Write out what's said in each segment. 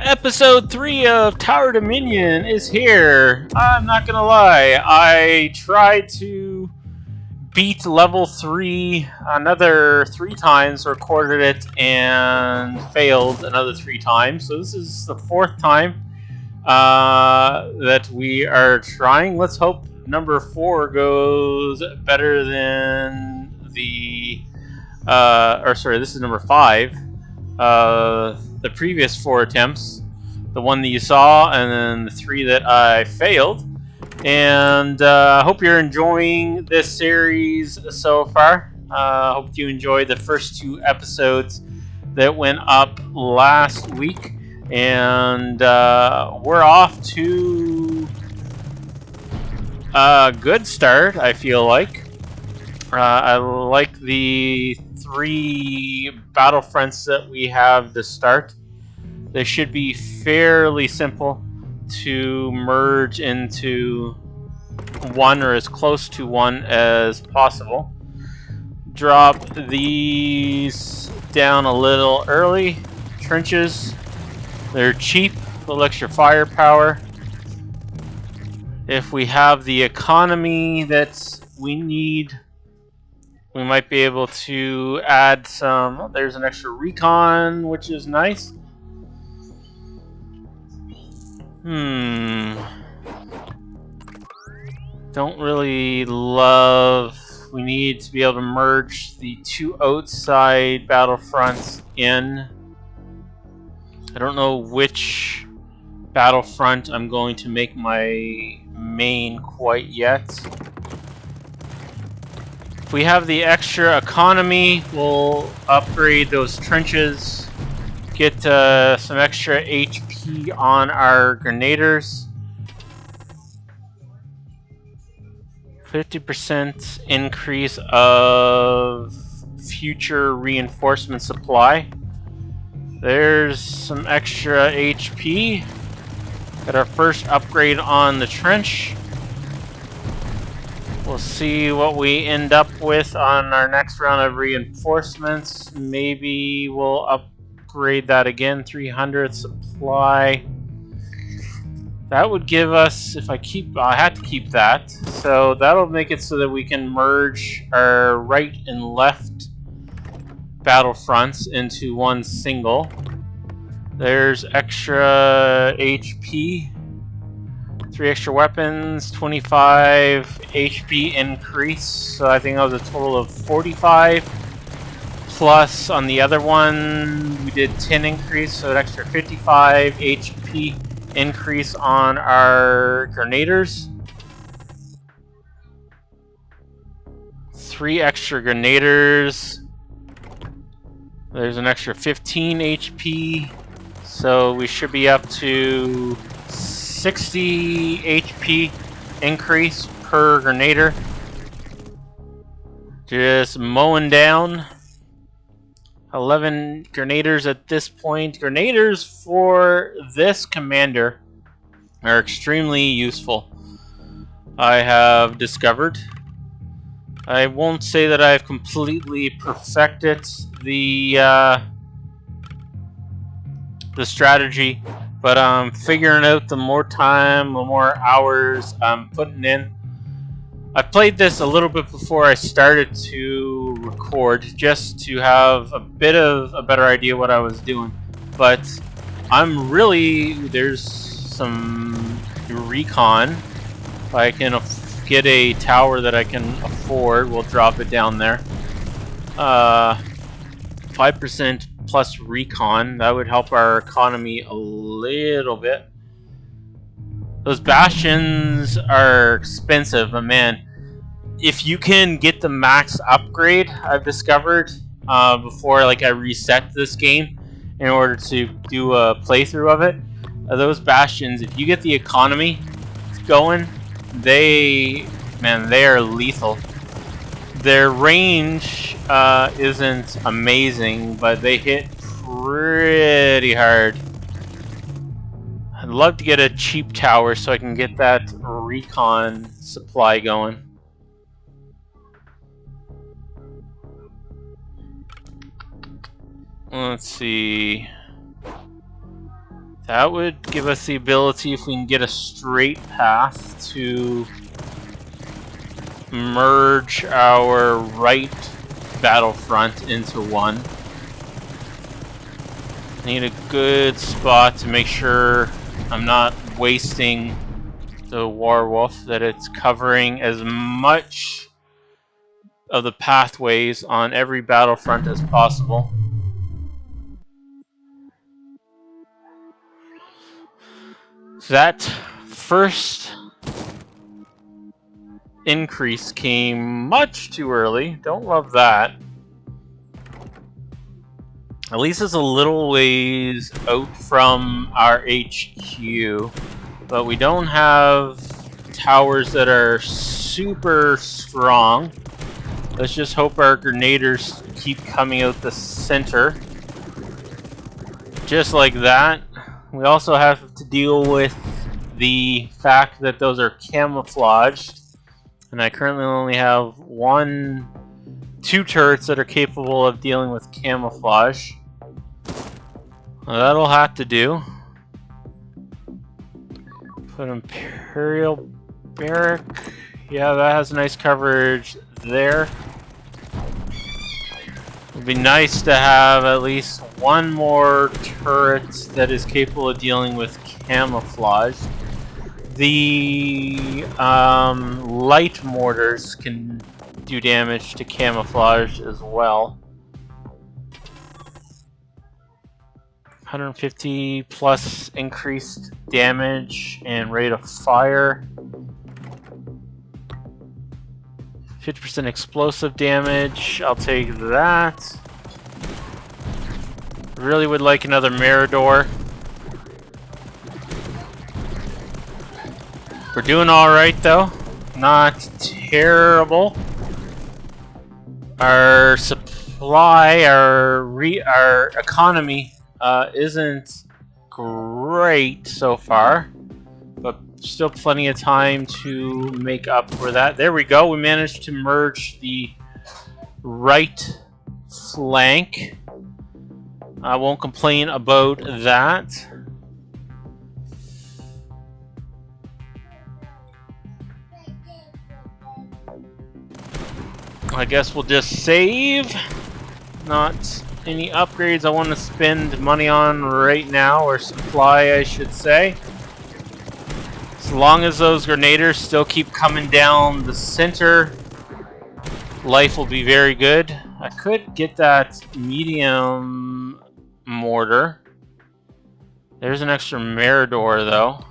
Episode 3 of Tower Dominion is here. I'm not gonna lie, I tried to beat level 3 another 3 times, recorded it, and failed another 3 times. So this is the 4th time that we are trying. Let's hope number 4 goes better than the... this is number 5. The previous 4 attempts, the one that you saw, and then the 3 that I failed. And I hope you're enjoying this series so far. Hope you enjoyed the first 2 episodes that went up last week. And we're off to a good start, I feel like. I like the 3 battlefronts that we have to start. They should be fairly simple to merge into one, or as close to one as possible. Drop these down a little early. Trenches, they're cheap, a little extra firepower. If we have the economy that we need, we might be able to add some... Oh, there's an extra recon, which is nice. Don't really love... We need to be able to merge the 2 outside battlefronts in. I don't know which battlefront I'm going to make my main quite yet. If we have the extra economy, we'll upgrade those trenches, get some extra HP on our grenadiers. 50% increase of future reinforcement supply. There's some extra HP. Got our first upgrade on the trench. We'll see what we end up with on our next round of reinforcements. Maybe we'll upgrade that again. 300 supply. That would give us, if I had to keep that. So that'll make it so that we can merge our right and left battlefronts into one single. There's extra HP. 3 extra weapons, 25 HP increase, so I think that was a total of 45. Plus, on the other one, we did 10 increase, so an extra 55 HP increase on our grenadiers. 3 extra grenadiers. There's an extra 15 HP, so we should be up to 60 HP increase per grenadier. Just mowing down. 11 grenadiers at this point. Grenadiers for this commander are extremely useful, I have discovered. I won't say that I've completely perfected the strategy, but I'm figuring out the more time, the more hours I'm putting in. I played this a little bit before I started to record, just to have a bit of a better idea what I was doing. But I'm really... There's some recon. If I can get a tower that I can afford, we'll drop it down there. 5% plus recon, that would help our economy a little bit. Those bastions are expensive, but man, if you can get the max upgrade, I've discovered, before I reset this game in order to do a playthrough of it, those bastions, if you get the economy going, they are lethal. Their range isn't amazing, but they hit pretty hard. I'd love to get a cheap tower so I can get that recon supply going. Let's see. That would give us the ability, if we can get a straight path, to merge our right battlefront into one. Need a good spot to make sure I'm not wasting the Warwolf, that it's covering as much of the pathways on every battlefront as possible. So that first increase came much too early. Don't love that. At least it's a little ways out from our HQ, but we don't have towers that are super strong. Let's just hope our grenaders keep coming out the center. Just like that. We also have to deal with the fact that those are camouflaged, and I currently only have two turrets that are capable of dealing with camouflage. Well, that'll have to do. Put Imperial Barrack. Yeah, that has nice coverage there. It'd be nice to have at least one more turret that is capable of dealing with camouflage. The light mortars can do damage to camouflage as well. 150 plus increased damage and rate of fire. 50% explosive damage, I'll take that. Really would like another Mirador. We're doing alright though, not terrible. Our supply, our economy isn't great so far, but still plenty of time to make up for that. There we go, we managed to merge the right flank. I won't complain about that. I guess we'll just save. Not any upgrades I want to spend money on right now, or supply I should say. As long as those grenaders still keep coming down the center, life will be very good. I could get that medium mortar. There's an extra Mirador though.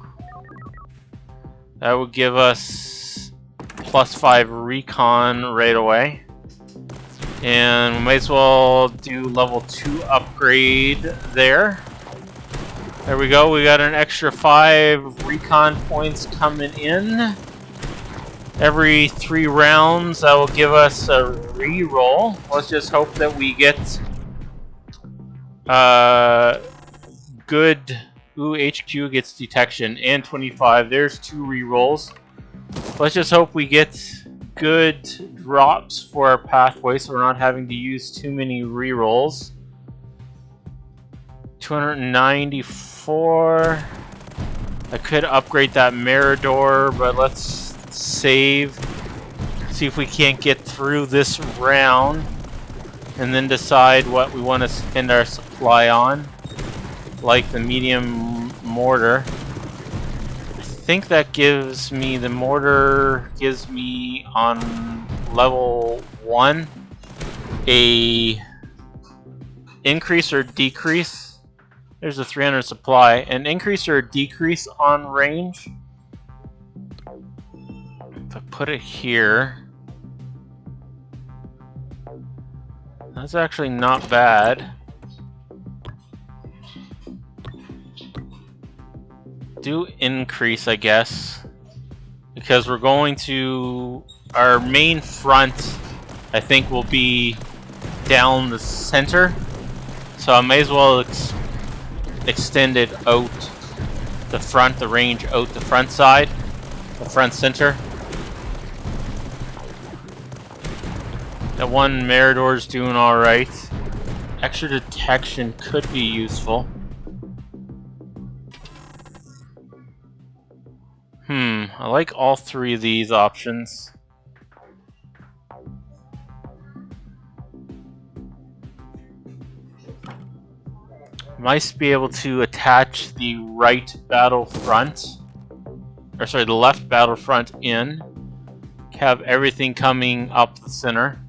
That would give us +5 recon right away. And we might as well do level 2 upgrade there. There we go, we got an extra 5 recon points coming in. Every 3 rounds that will give us a reroll. Let's just hope that we get good. Ooh, HQ gets detection and 25. There's 2 rerolls. Let's just hope we get good drops for our pathway so we're not having to use too many rerolls. 294. I could upgrade that Mirador, but let's save. See if we can't get through this round and then decide what we want to spend our supply on, like the medium mortar. I think that gives me, the mortar gives me on level 1 a increase or decrease. There's a 300 supply. An increase or a decrease on range. If I put it here, that's actually not bad. Do increase, I guess, because we're going to, our main front I think will be down the center, so I may as well extend it out the front, the range out the front side, the front center. That one Mirador's doing alright. Extra detection could be useful. I like all three of these options. Might be able to attach the right battlefront, or sorry, the left battlefront in. Have everything coming up the center.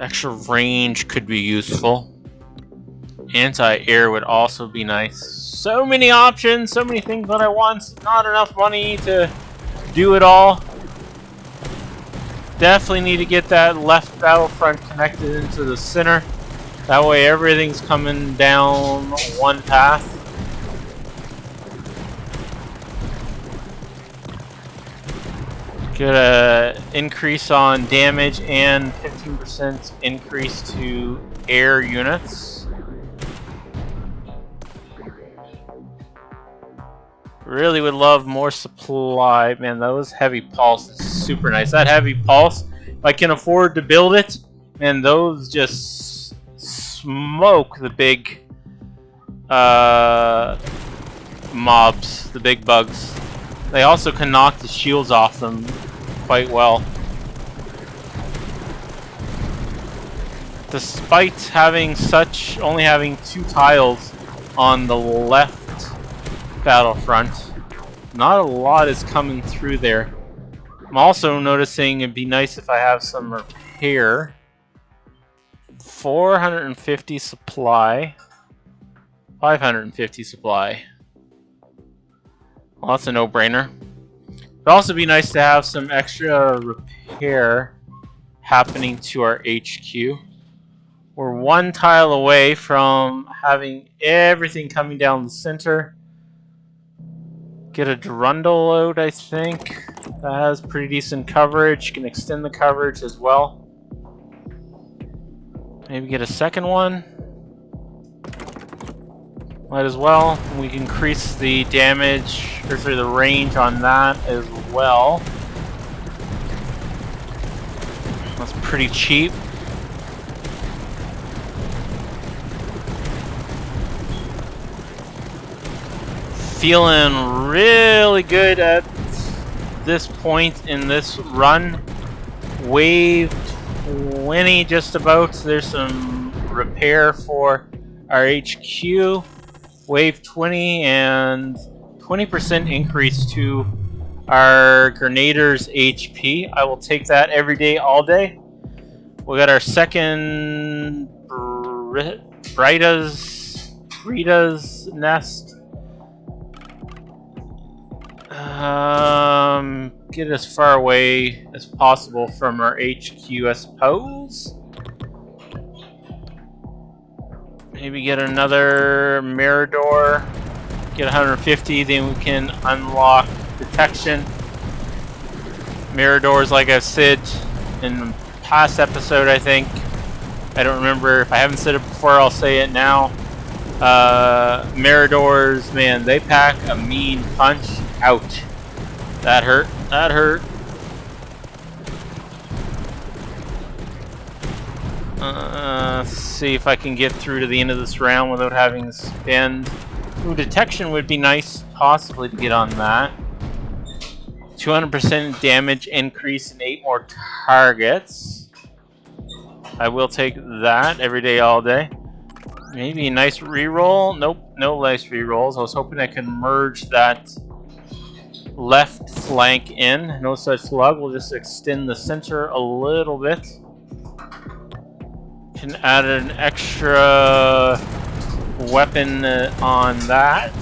Extra range could be useful. Anti-air would also be nice. So many options, so many things that I want. Not enough money to do it all. Definitely need to get that left battlefront connected into the center. That way everything's coming down one path. Get a increase on damage and 15% increase to air units. Really would love more supply. Man, those heavy pulse is super nice. That heavy pulse, if I can afford to build it, man, those just smoke the big mobs, the big bugs. They also can knock the shields off them quite well. Despite having only having 2 tiles on the left battlefront, not a lot is coming through there. I'm also noticing it'd be nice if I have some repair. 450 supply, 550 supply. Well, that's a no-brainer. It'd also be nice to have some extra repair happening to our HQ. We're 1 tile away from having everything coming down the center. Get a Durundle out, I think. That has pretty decent coverage. Can extend the coverage as well. Maybe get a second one. Might as well. We can increase the damage, or sorry, the range on that as well. That's pretty cheap. Feeling really good at this point in this run. Wave 20 just about. There's some repair for our HQ. Wave 20 and 20% increase to our Grenadier's HP. I will take that every day, all day. We got our second Rita's nest. Get as far away as possible from our HQ, I suppose. Maybe get another Mirador. Get 150, then we can unlock detection. Miradors, like I've said in the past episode, I think. I don't remember. If I haven't said it before, I'll say it now. Miradors, man, they pack a mean punch. Ouch. That hurt. That hurt. Let's see if I can get through to the end of this round without having to spend. Ooh, detection would be nice, possibly, to get on that. 200% damage increase in 8 more targets. I will take that every day, all day. Maybe a nice reroll. Nope, no nice rerolls. I was hoping I could merge that left flank in. No such luck. We'll just extend the center a little bit. Can add an extra weapon on that.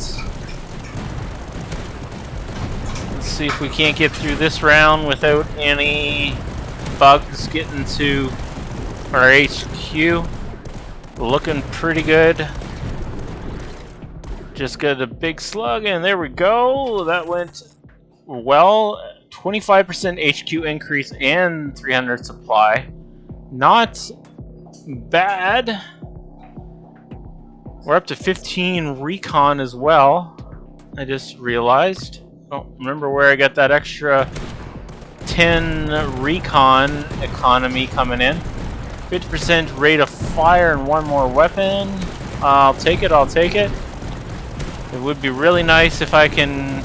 Let's see if we can't get through this round without any bugs getting to our HQ. Looking pretty good. Just got a big slug, and there we go. That went well. 25% HQ increase and 300 supply. Not bad. We're up to 15 recon as well. I just realized. Don't remember where I got that extra 10 recon economy coming in. 50% rate of fire and 1 more weapon. I'll take it, I'll take it. It would be really nice if I can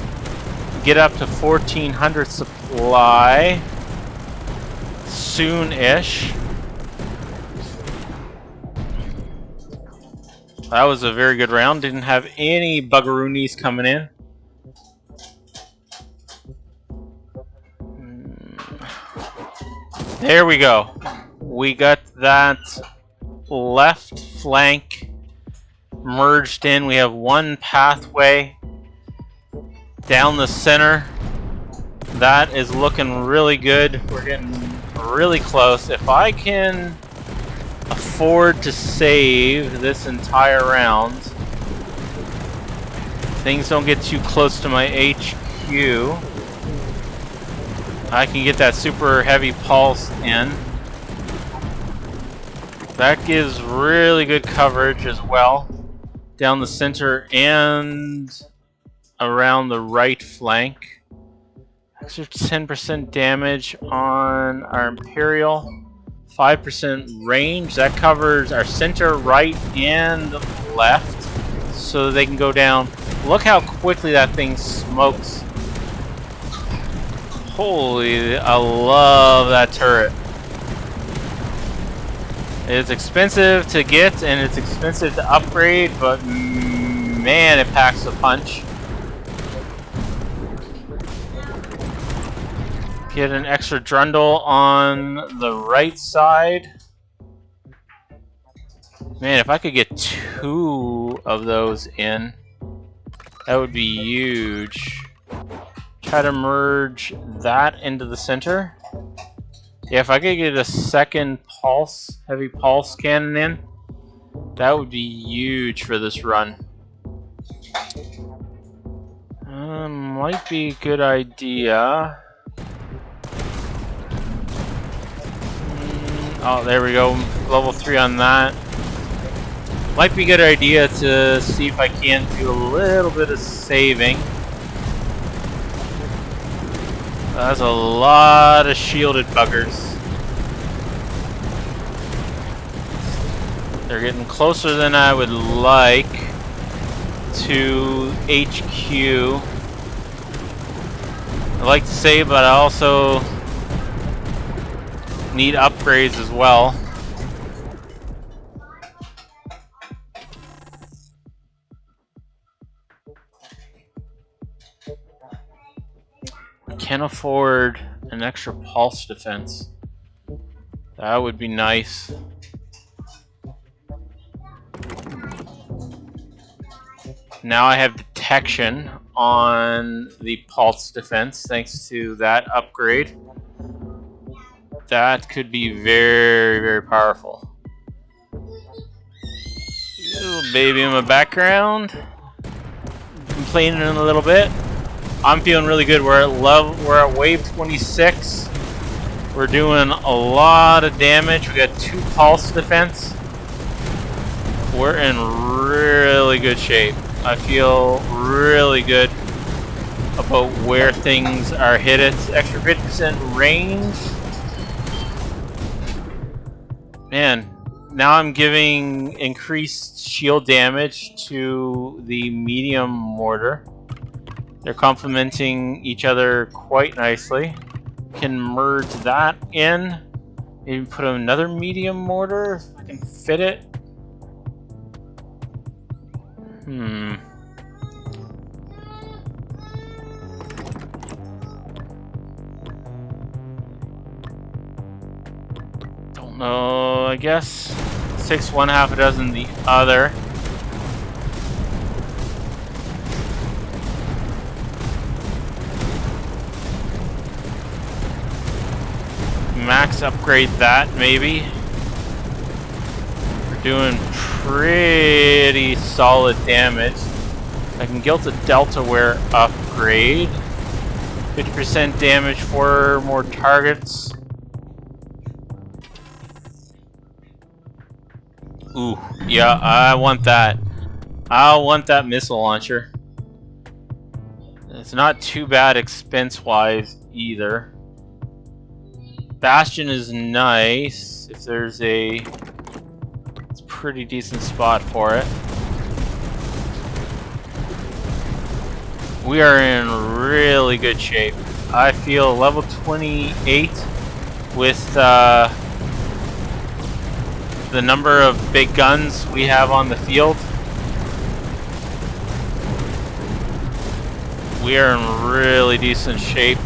get up to 1400 supply soon-ish. That was a very good round. Didn't have any buggeroonies coming in. There we go. We got that left flank merged in. We have one pathway down the center. That is looking really good. We're getting really close. If I can afford to save this entire round, things don't get too close to my HQ, I can get that super heavy pulse in. That gives really good coverage as well, down the center and around the right flank. Extra 10% damage on our Imperial, 5% range. That covers our center, right, and left, so they can go down. Look how quickly that thing smokes. Holy, I love that turret. It's expensive to get and it's expensive to upgrade, but man, it packs a punch. Get an extra Drundle on the right side. Man, if I could get 2 of those in, that would be huge. Try to merge that into the center. Yeah, if I could get a second pulse, heavy pulse cannon in, that would be huge for this run. Might be a good idea. Oh, there we go. Level 3 on that. Might be a good idea to see if I can do a little bit of saving. That's a lot of shielded buggers. They're getting closer than I would like to HQ. I like to save, but I also need upgrades as well. I can't afford an extra pulse defense. That would be nice. Now I have detection on the pulse defense thanks to that upgrade. That could be very, very powerful. Little baby in my background, complaining a little bit. I'm feeling really good. We're at wave 26. We're doing a lot of damage. We got 2 pulse defense. We're in really good shape. I feel really good about where things are headed. Extra 50% range. Man, now I'm giving increased shield damage to the medium mortar. They're complementing each other quite nicely. Can merge that in. Maybe put another medium mortar if I can fit it. Don't know, I guess 6 one, half a dozen the other. Max upgrade that maybe. We're doing pretty solid damage. I can guilt a Delta Wear upgrade. 50% damage, 4 more targets. Ooh, yeah, I want that. I want that missile launcher. It's not too bad expense-wise either. Bastion is nice if there's a pretty decent spot for it. We are in really good shape. I feel level 28 with the number of big guns we have on the field. We are in really decent shape.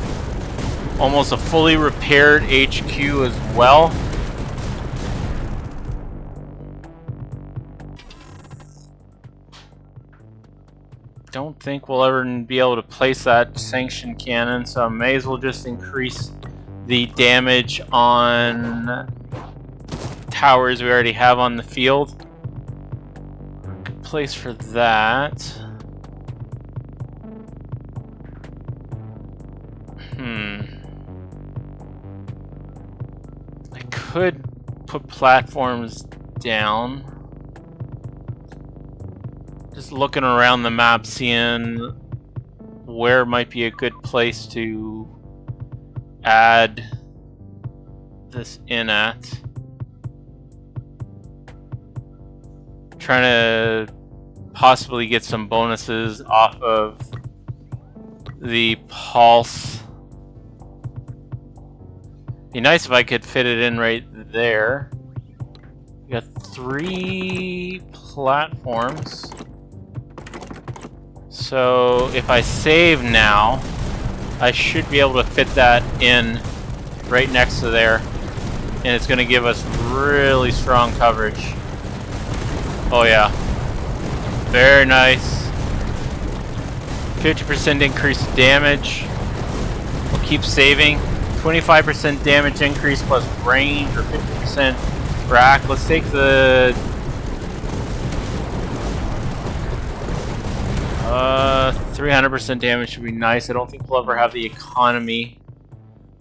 Almost a fully repaired HQ as well. Don't think we'll ever be able to place that sanction cannon, so I may as well just increase the damage on towers we already have on the field. Good place for that. I could put platforms down. Just looking around the map, seeing where might be a good place to add this in at. Trying to possibly get some bonuses off of the pulse. Be nice if I could fit it in right there. We got 3 platforms. So if I save now, I should be able to fit that in right next to there. And it's going to give us really strong coverage. Oh yeah. Very nice. 50% increased damage. We'll keep saving. 25% damage increase plus range, or 50% rack. Let's take the 300% damage should be nice. I don't think we'll ever have the economy.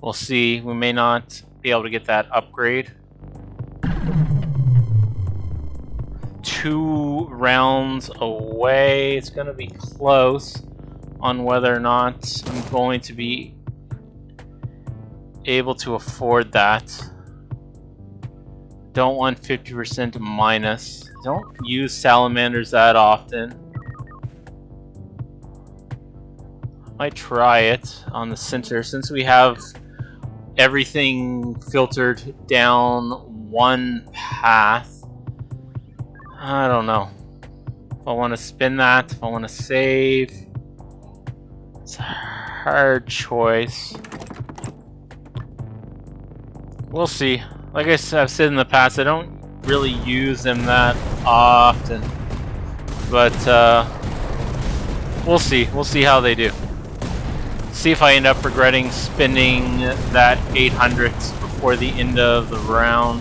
We'll see. We may not be able to get that upgrade. 2 rounds away. It's going to be close on whether or not I'm going to be able to afford that. Don't want 50% minus. Don't use salamanders that often. Might try it on the center since we have everything filtered down one path. I don't know if I want to spin that, if I want to save. It's a hard choice. We'll see. Like I've said in the past, I don't really use them that often, but we'll see. We'll see how they do. See if I end up regretting spending that 800 before the end of the round.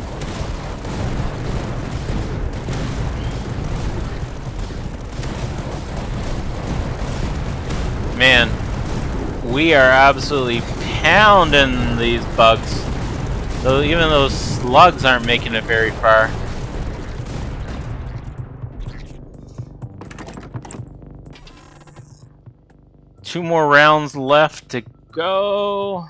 Man, we are absolutely pounding these bugs. So even those slugs aren't making it very far. Two more rounds left to go.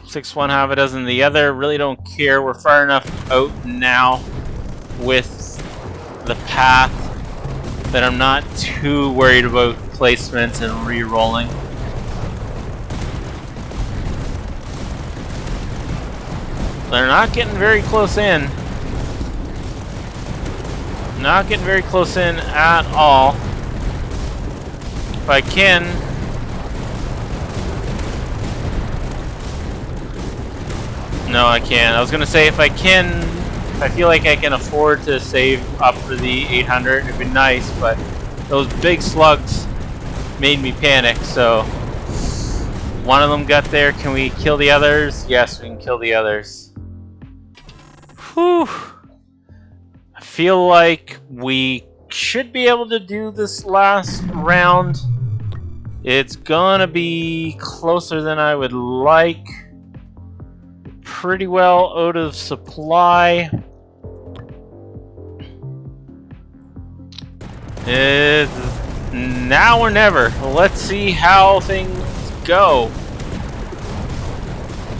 Six one, half a dozen the other. Really don't care. We're far enough out now with the path that I'm not too worried about placement and re-rolling. They're not getting very close in. Not getting very close in at all. If I can... No, I can't. I was gonna say if I can... If I feel like I can afford to save up for the 800, it'd be nice, but those big slugs made me panic, so... One of them got there. Can we kill the others? Yes, we can kill the others. Whew. I feel like we should be able to do this last round. It's gonna be closer than I would like. Pretty well out of supply. It's now or never. Let's see how things go.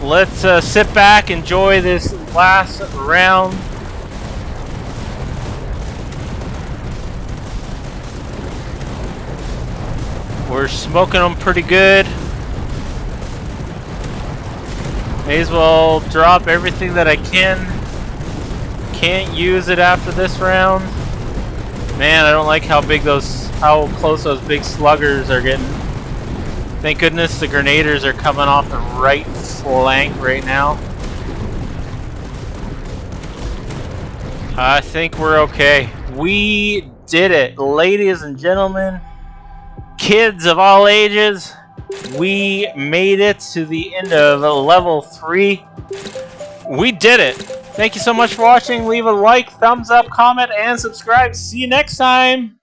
let's sit back, enjoy this last round. We're smoking them pretty good. May as well drop everything that I can. Can't use it after this round. Man, I don't like how close those big sluggers are getting. Thank goodness the grenaders are coming off the right flank right now. I think we're okay. We did it, ladies and gentlemen, kids of all ages. We made it to the end of level 3. We did it. Thank you so much for watching. Leave a like, thumbs up, comment, and subscribe. See you next time.